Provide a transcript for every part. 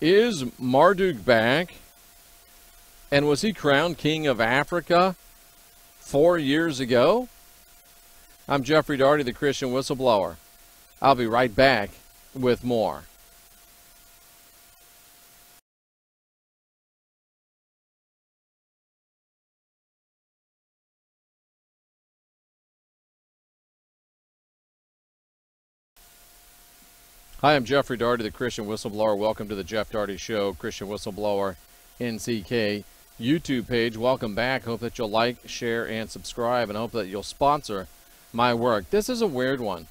Is Marduk back? And was he crowned King of Africa 4 years ago? I'm Jeffrey Daugherty, the Christian Whistleblower. I'll be right back with more. Hi, I'm Jeffrey Daugherty, the Christian Whistleblower. Welcome to the Jeff Daugherty Show, Christian Whistleblower, NCK YouTube page. Welcome back. Hope that you'll like, share, and subscribe, and hope that you'll sponsor my work. This is a weird one.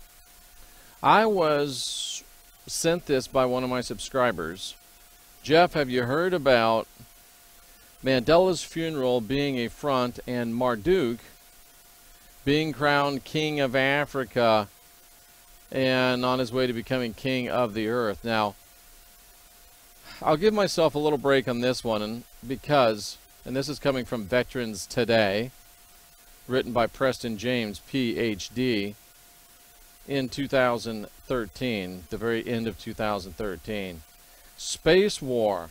I was sent this by one of my subscribers. Jeff, have you heard about Mandela's funeral being a front and Marduk being crowned King of Africa and on his way to becoming king of the earth? Now, I'll give myself a little break on this one, and this is coming from Veterans Today, written by Preston James, Ph.D., in 2013, the very end of 2013. Space War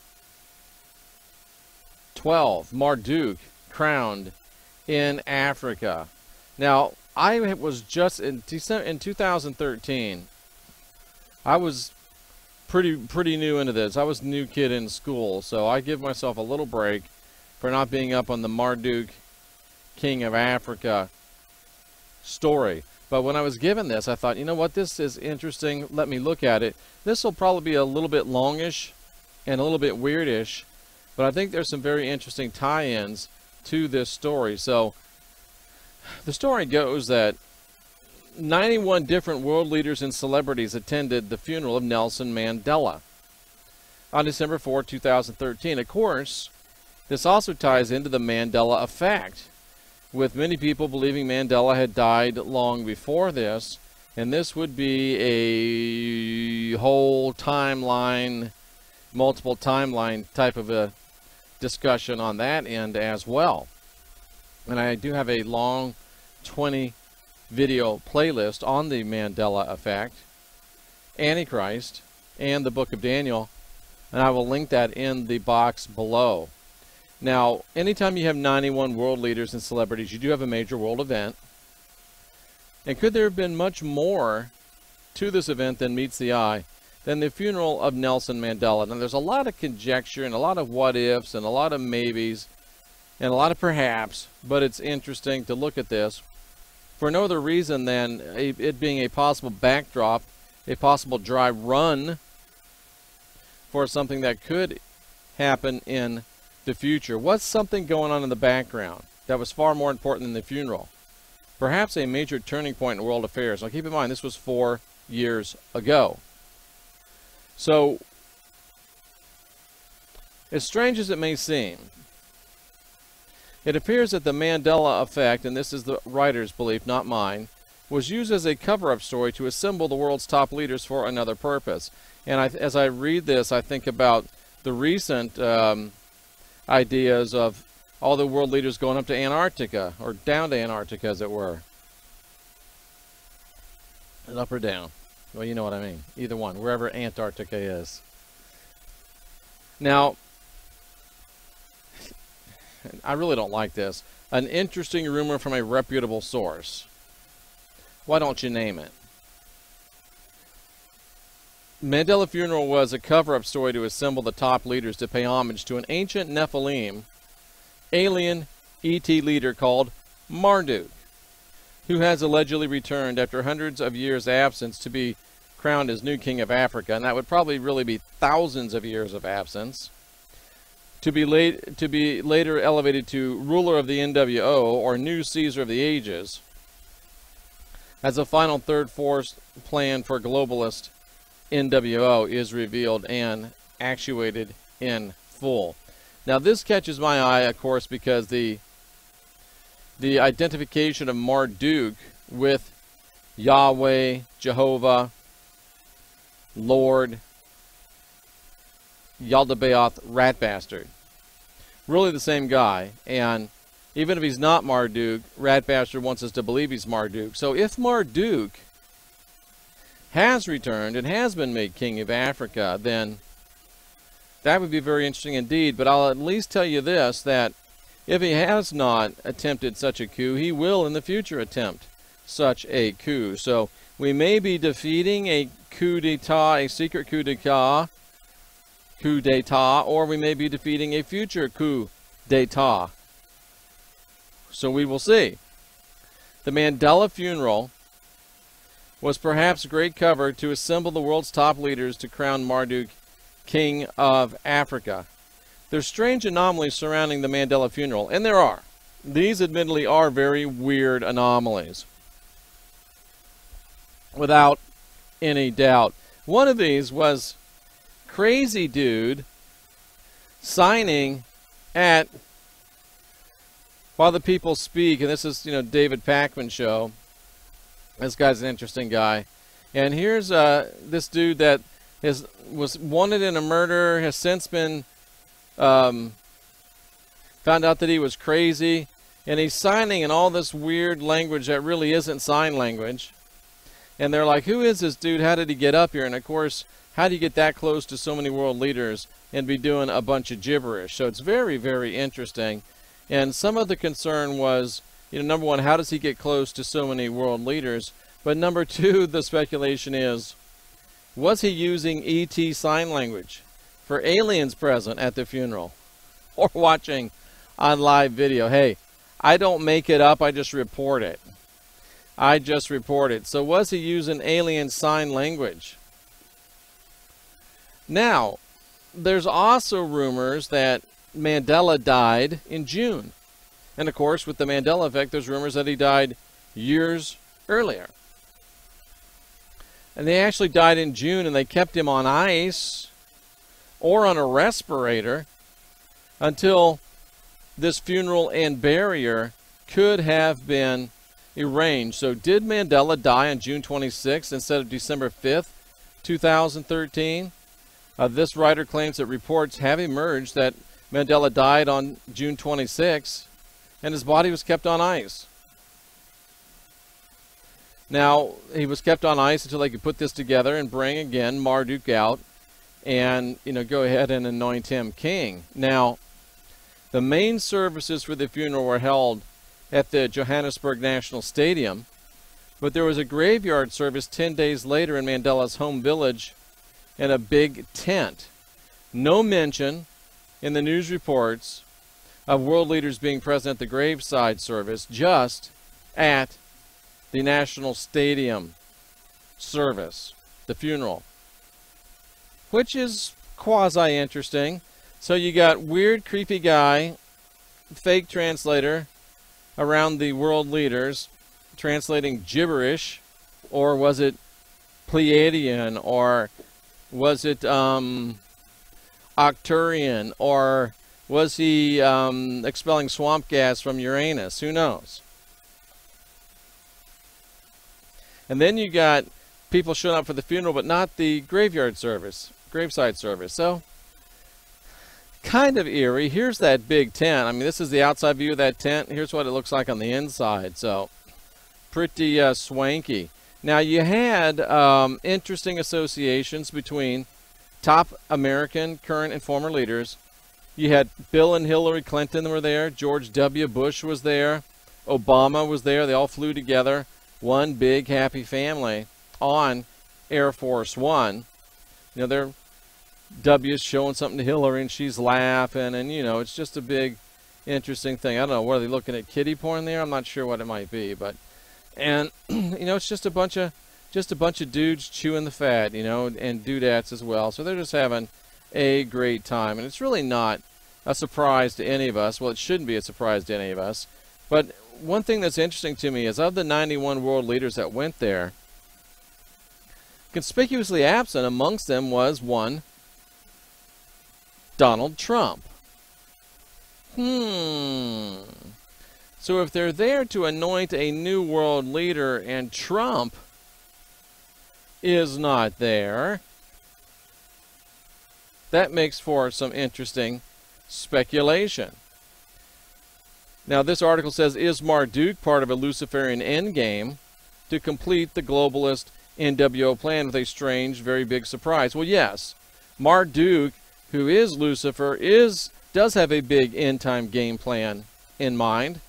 12, Marduk crowned in Africa. Now, I was just in 2013. I was pretty new into this. I was a new kid in school, so I give myself a little break for not being up on the Marduk King of Africa story. But when I was given this, I thought, you know what, this is interesting. Let me look at it. This will probably be a little bit longish and a little bit weirdish, but I think there's some very interesting tie-ins to this story. So the story goes that 91 different world leaders and celebrities attended the funeral of Nelson Mandela on December 4, 2013. Of course, this also ties into the Mandela effect, with many people believing Mandela had died long before this, and this would be a whole timeline, multiple timeline type of a discussion on that end as well. And I do have a long 20 video playlist on the Mandela effect, Antichrist, and the Book of Daniel, and I will link that in the box below. Now, anytime you have 91 world leaders and celebrities, you do have a major world event. And could there have been much more to this event than meets the eye than the funeral of Nelson Mandela? Now, there's a lot of conjecture and a lot of what-ifs and a lot of maybes and a lot of perhaps, but it's interesting to look at this for no other reason than it being a possible backdrop, a possible dry run for something that could happen in the future. What's something going on in the background that was far more important than the funeral? Perhaps a major turning point in world affairs. Now keep in mind, this was 4 years ago. So, as strange as it may seem, it appears that the Mandela effect, and this is the writer's belief, not mine, was used as a cover-up story to assemble the world's top leaders for another purpose. And as I read this, I think about the recent ideas of all the world leaders going up to Antarctica, or down to Antarctica, as it were. Up or down. Well, you know what I mean. Either one, wherever Antarctica is. Now, I really don't like this. An interesting rumor from a reputable source. Why don't you name it? Mandela funeral was a cover-up story to assemble the top leaders to pay homage to an ancient Nephilim alien ET leader called Marduk, who has allegedly returned after hundreds of years' absence to be crowned as new king of Africa, and that would probably really be thousands of years of absence, to be later elevated to ruler of the NWO, or new Caesar of the ages, as a final third force plan for globalist NWO is revealed and actuated in full. Now this catches my eye, of course, because the identification of Marduk with Yahweh, Jehovah, Lord, Yaldabaoth, rat bastard. Really the same guy, and even if he's not Marduk, rat bastard wants us to believe he's Marduk. So if Marduk has returned and has been made king of Africa, then That would be very interesting indeed, but I'll at least tell you this, that if he has not attempted such a coup, he will in the future attempt such a coup. So we may be defeating a coup d'etat, a secret coup d'etat, or we may be defeating a future coup d'etat. So we will see. The Mandela funeral was perhaps a great cover to assemble the world's top leaders to crown Marduk King of Africa. There's strange anomalies surrounding the Mandela funeral, and there are. These admittedly are very weird anomalies, without any doubt. One of these was crazy dude signing at While the People Speak, and this is, David Pakman show. This guy's an interesting guy. And here's this dude that was wanted in a murder, has since been found out that he was crazy, and he's signing in all this weird language that really isn't sign language. And they're like, who is this dude? How did he get up here? And of course, how do you get that close to so many world leaders and be doing a bunch of gibberish? So it's very, very interesting. And some of the concern was, number one, how does he get close to so many world leaders? But number two, the speculation is, was he using ET sign language for aliens present at the funeral or watching on live video? Hey, I don't make it up, I just report it. So was he using alien sign language? Now, there's also rumors that Mandela died in June. And of course, with the Mandela effect, there's rumors that he died years earlier. And they actually died in June, and they kept him on ice or on a respirator until this funeral and burial could have been arranged. So did Mandela die on June 26th instead of December 5th, 2013? This writer claims that reports have emerged that Mandela died on June 26th and his body was kept on ice. Now, he was kept on ice until they could put this together and bring again Marduk out and, go ahead and anoint him king. Now, the main services for the funeral were held at the Johannesburg National Stadium, but there was a graveyard service 10 days later in Mandela's home village in a big tent. No mention in the news reports of world leaders being present at the graveside service, just at the National Stadium service, the funeral, which is quasi-interesting. So you got weird, creepy guy, fake translator around the world leaders, translating gibberish, or was it Pleiadian, or was it Arcturian, or was he expelling swamp gas from Uranus? Who knows? And then you got people showing up for the funeral, but not the graveside service. So, kind of eerie. Here's that big tent. I mean, this is the outside view of that tent. Here's what it looks like on the inside. So, pretty swanky. Now, you had interesting associations between top American current and former leaders. You had Bill and Hillary Clinton were there. George W. Bush was there. Obama was there. They all flew together. One big happy family on Air Force One. Their W's showing something to Hillary and she's laughing, and it's just a big interesting thing. I don't know, what are they looking at, kiddie porn there? I'm not sure what it might be, but it's just a bunch of dudes chewing the fat, and dudettes as well. So they're just having a great time, and it's really not a surprise to any of us. Well, it shouldn't be a surprise to any of us. But one thing that's interesting to me is, of the 91 world leaders that went there, conspicuously absent amongst them was one Donald Trump. So if they're there to anoint a new world leader and Trump is not there, that makes for some interesting speculation. Now, this article says, is Marduk part of a Luciferian endgame to complete the globalist NWO plan with a strange, very big surprise? Well, yes. Marduk who is Lucifer, does have a big end-time game plan in mind.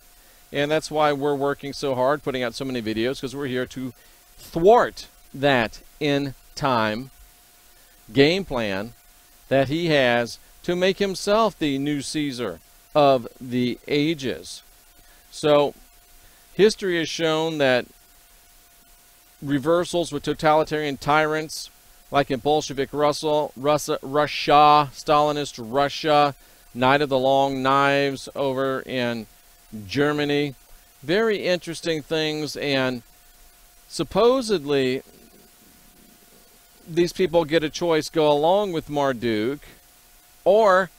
And that's why we're working so hard, putting out so many videos, because we're here to thwart that end-time game plan that he has to make himself the new Caesar of the ages. So history has shown that reversals with totalitarian tyrants, like in Bolshevik Russia, Stalinist Russia, Night of the Long Knives over in Germany, very interesting things. And supposedly these people get a choice: go along with Marduk or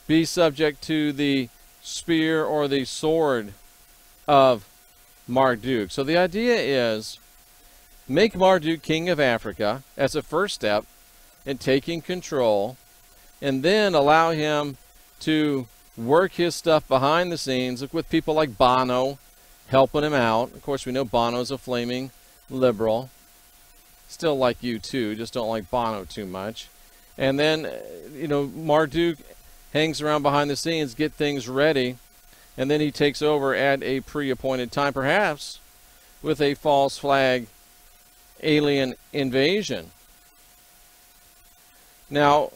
be subject to the spear or the sword of Marduk. So the idea is make Marduk king of Africa as a first step in taking control, and then allow him to work his stuff behind the scenes, with people like Bono helping him out. Of course, we know Bono's a flaming liberal. Still like you too, just don't like Bono too much. And then, Marduk hangs around behind the scenes, get things ready, and then he takes over at a pre-appointed time, perhaps with a false flag alien invasion. Now,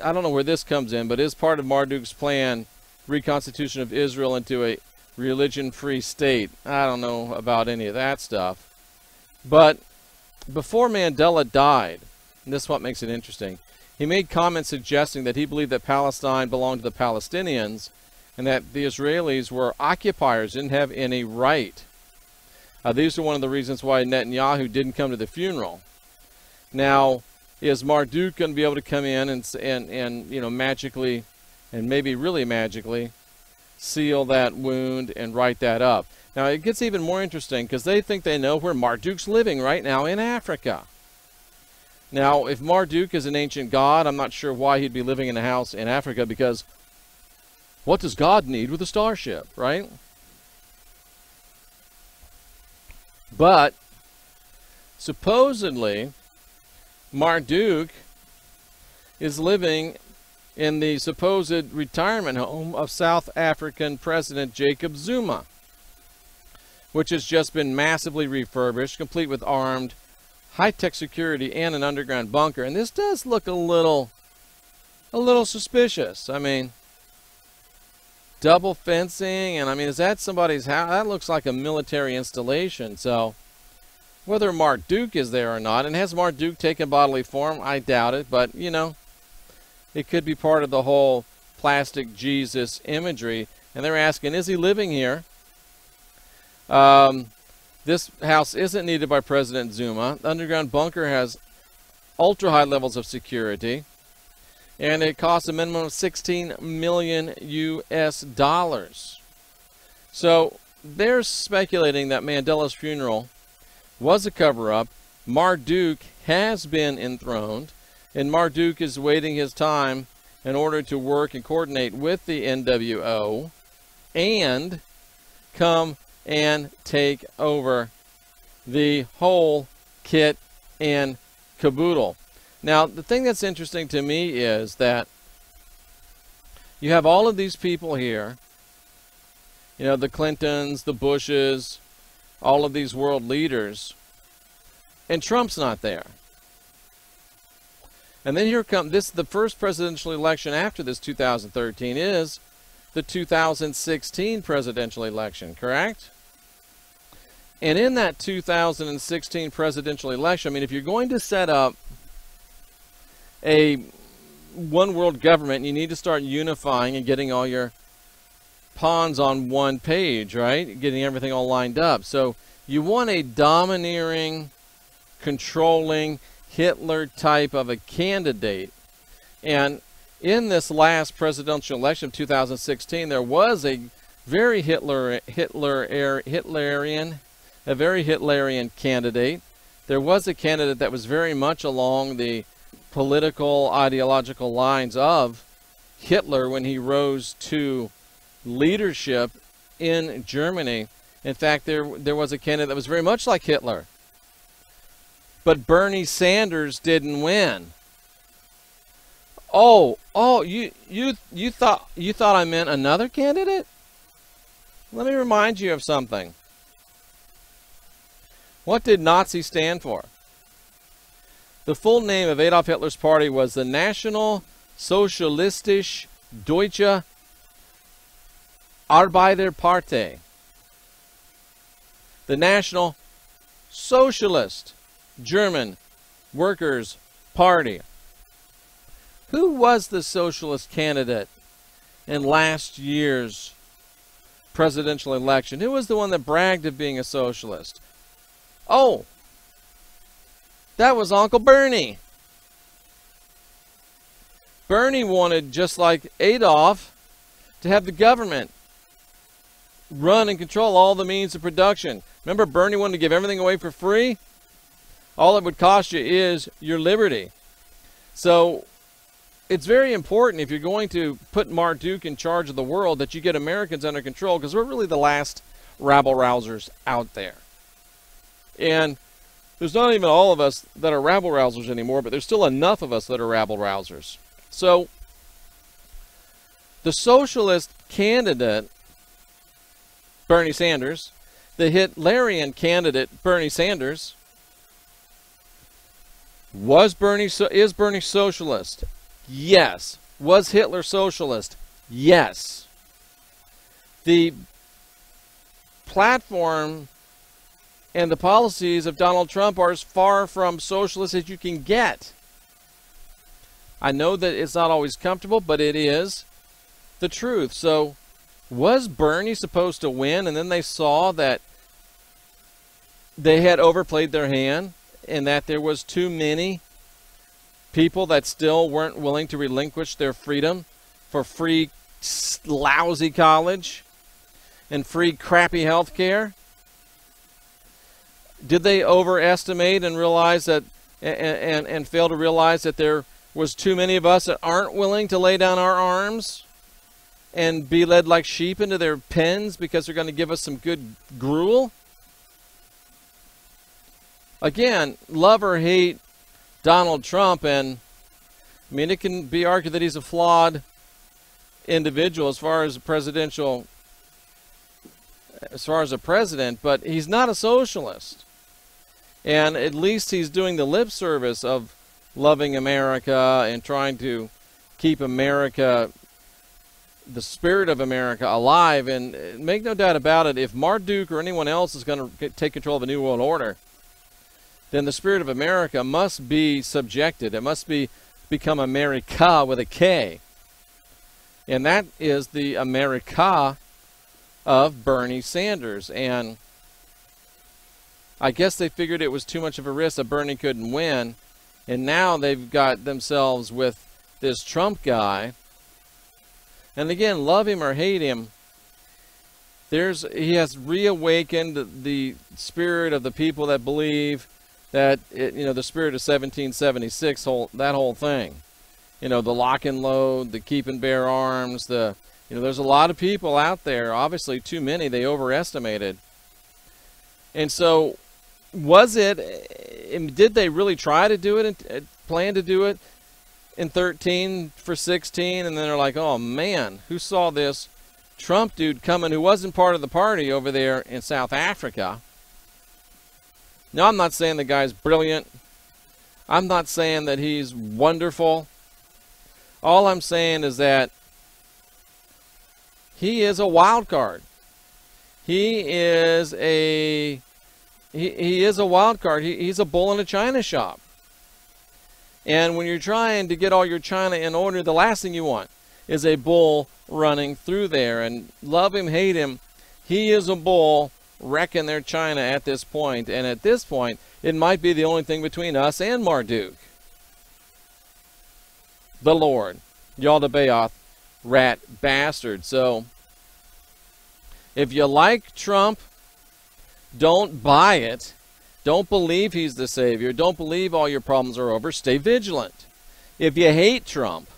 I don't know where this comes in, but is part of Marduk's plan reconstitution of Israel into a religion-free state? I don't know about any of that stuff. But before Mandela died, and this is what makes it interesting, he made comments suggesting that he believed that Palestine belonged to the Palestinians and that the Israelis were occupiers, didn't have any right. These are one of the reasons why Netanyahu didn't come to the funeral. Now, is Marduk going to be able to come in and magically, and maybe really magically, seal that wound and write that up? Now, it gets even more interesting because they think they know where Marduk's living right now in Africa. Now, if Marduk is an ancient god, I'm not sure why he'd be living in a house in Africa, because what does God need with a starship, right? But supposedly Marduk is living in the supposed retirement home of South African President Jacob Zuma, which has just been massively refurbished, complete with armed high-tech security and an underground bunker. And this does look a little suspicious. I mean, double fencing, and I mean, is that somebody's house? That looks like a military installation. So whether Marduk is there or not, and has Marduk taken bodily form, I doubt it, but it could be part of the whole plastic Jesus imagery. And they're asking, is he living here? This house isn't needed by President Zuma. The underground bunker has ultra-high levels of security, and it costs a minimum of $16 million US. So they're speculating that Mandela's funeral was a cover-up. Marduk has been enthroned, and Marduk is waiting his time in order to work and coordinate with the NWO and come and take over the whole kit and caboodle. Now, the thing that's interesting to me is that you have all of these people here, the Clintons, the Bushes, all of these world leaders, and Trump's not there. And then here comes the first presidential election after this 2013 is the 2016 presidential election, correct? And in that 2016 presidential election, I mean, if you're going to set up a one world government, you need to start unifying and getting all your pawns on one page, right? Getting everything all lined up. So you want a domineering, controlling Hitler type of a candidate. And in this last presidential election of 2016, there was a very Hitlerian candidate. There was a candidate that was very much along the political, ideological lines of Hitler when he rose to leadership in Germany. In fact, there was a candidate that was very much like Hitler. But Bernie Sanders didn't win. Oh, you thought I meant another candidate? Let me remind you of something. What did Nazi stand for? The full name of Adolf Hitler's party was the National Sozialistische Deutsche Arbeiterpartei. The National Socialist German Workers' Party. Who was the socialist candidate in last year's presidential election? Who was the one that bragged of being a socialist? Oh, that was Uncle Bernie. Bernie wanted, just like Adolf, to have the government run and control all the means of production. Remember, Bernie wanted to give everything away for free? All it would cost you is your liberty. So it's very important, if you're going to put Marduk in charge of the world, that you get Americans under control, because we're really the last rabble-rousers out there. And there's not even all of us that are rabble-rousers anymore, but there's still enough of us that are rabble-rousers. So the socialist candidate, Bernie Sanders, the Hitlerian candidate, Bernie Sanders, is Bernie socialist? Yes. Was Hitler socialist? Yes. The platform and the policies of Donald Trump are as far from socialist as you can get. I know that it's not always comfortable, but it is the truth. So, was Bernie supposed to win, and then they saw that they had overplayed their hand and that there was too many people that still weren't willing to relinquish their freedom for free lousy college and free crappy health care? Did they overestimate and realize that and fail to realize that there was too many of us that aren't willing to lay down our arms and be led like sheep into their pens because they're going to give us some good gruel? Again, love or hate Donald Trump, and I mean, it can be argued that he's a flawed individual as far as a president, but he's not a socialist. And at least he's doing the lip service of loving America and trying to keep America, the spirit of America, alive. And make no doubt about it, if Marduk or anyone else is going to take control of a new world order, then the spirit of America must be subjected. It must become America with a K. And that is the America of Bernie Sanders. And I guess they figured it was too much of a risk that Bernie couldn't win. And now they've got themselves with this Trump guy. And again, love him or hate him, he has reawakened the spirit of the people that believe that, the spirit of 1776, that whole thing. The lock and load, the keep and bear arms, there's a lot of people out there, obviously too many, they overestimated. And so, did they really try to do it and plan to do it in 13 for 16? And then they're like, oh man, who saw this Trump dude coming who wasn't part of the party over there in South Africa? Now, I'm not saying the guy's brilliant. I'm not saying that he's wonderful. All I'm saying is that he is a wild card. He is a wild card. He's a bull in a china shop. And when you're trying to get all your china in order, the last thing you want is a bull running through there. And love him, hate him, he is a bull wrecking their china at this point. And at this point, it might be the only thing between us and Marduk. The Lord. Yaldabaoth, rat bastard. So, if you like Trump, don't buy it. Don't believe he's the savior. Don't believe all your problems are over. Stay vigilant. If you hate Trump,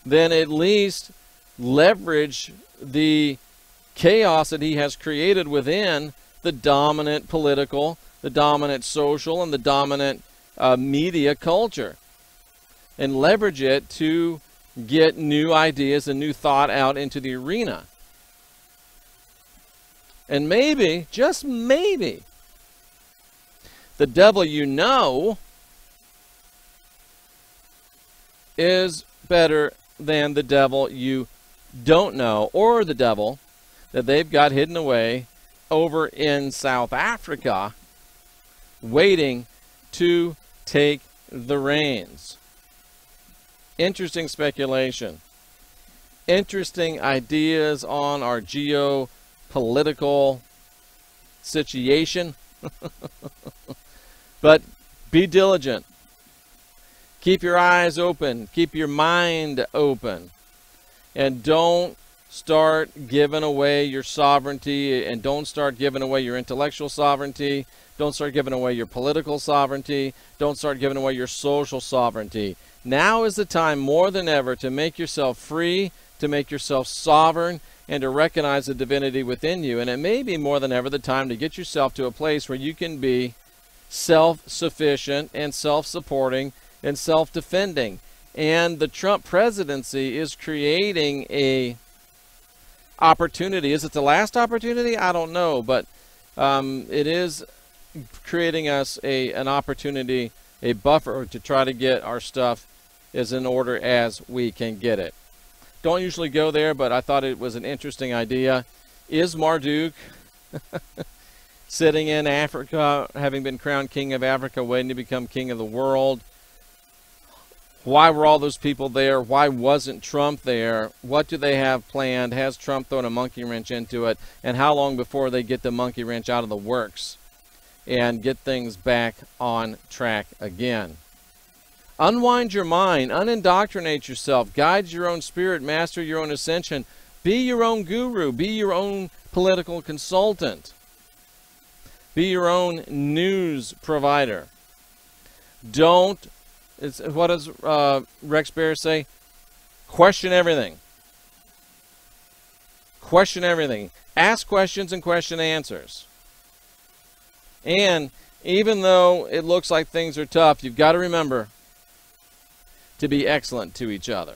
then at least leverage the chaos that he has created within the dominant political, the dominant social, and the dominant media culture. and leverage it to get new ideas and new thought out into the arena. And maybe, just maybe, the devil you know is better than the devil you don't know, or the devil that they've got hidden away over in South Africa, waiting to take the reins. Interesting speculation. Interesting ideas on our geopolitical situation. But be diligent. Keep your eyes open. Keep your mind open. And don't start giving away your sovereignty, and don't start giving away your intellectual sovereignty. Don't start giving away your political sovereignty. Don't start giving away your social sovereignty. Now is the time more than ever to make yourself free, to make yourself sovereign, and to recognize the divinity within you. And it may be more than ever the time to get yourself to a place where you can be self-sufficient and self-supporting and self-defending. And the Trump presidency is creating a opportunity. Is it the last opportunity? I don't know, but it is creating us an opportunity, a buffer to try to get our stuff as in order as we can get it. Don't usually go there, but I thought it was an interesting idea. Is Marduk sitting in Africa, having been crowned king of Africa, waiting to become king of the world? Why were all those people there? Why wasn't Trump there? What do they have planned? Has Trump thrown a monkey wrench into it? And how long before they get the monkey wrench out of the works and get things back on track again? Unwind your mind, unindoctrinate yourself, guide your own spirit, master your own ascension, be your own guru, be your own political consultant, be your own news provider. What does Rex Bear say? Question everything. Question everything. Ask questions and question answers. And even though it looks like things are tough, you've got to remember to be excellent to each other.